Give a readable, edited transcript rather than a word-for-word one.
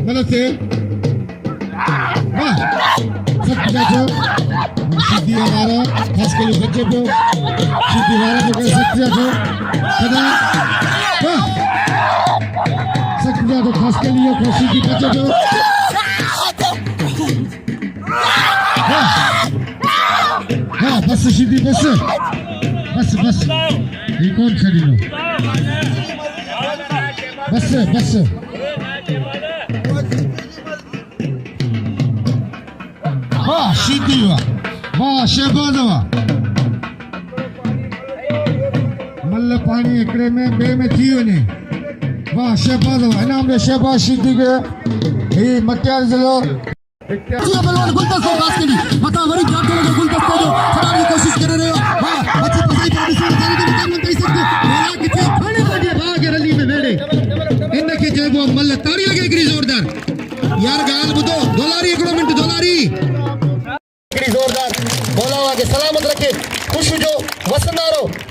गलत है वाह सब जाओ सीधी हमारा खास के लिए बच्चे पे सीधी हमारा तो सब जाओ कदा वाह सब जाओ खास के लिए खुशी की बच्चे पे हाँ बस सीधी बस बस ये कौन खड़ी लो बस वाह सीधी वाह शहबाज मल्ल पानी एकड़े में बे में थी वने वाह शहबाज इनाम दे शहबाज सीधी के ये मटियार जिलो बलवान गुलदस्ता बास्केट मता वरी जाटो जो गुलदस्ता जो खड़ा की कोशिश कर रहे हो वाह अच्छी पसाई पर से जाने के काम नहीं सकते बोला कि खड़े बजे भाग रली में वेड़े इनके जेबो मल्ल ताड़ी लगे एकड़ी जोरदार यार गाल बुदो डॉलरी एकड़ो मिनट डॉलरी एकड़ी जोरदार बोला के सलामत रखे खुश जो वसंदारो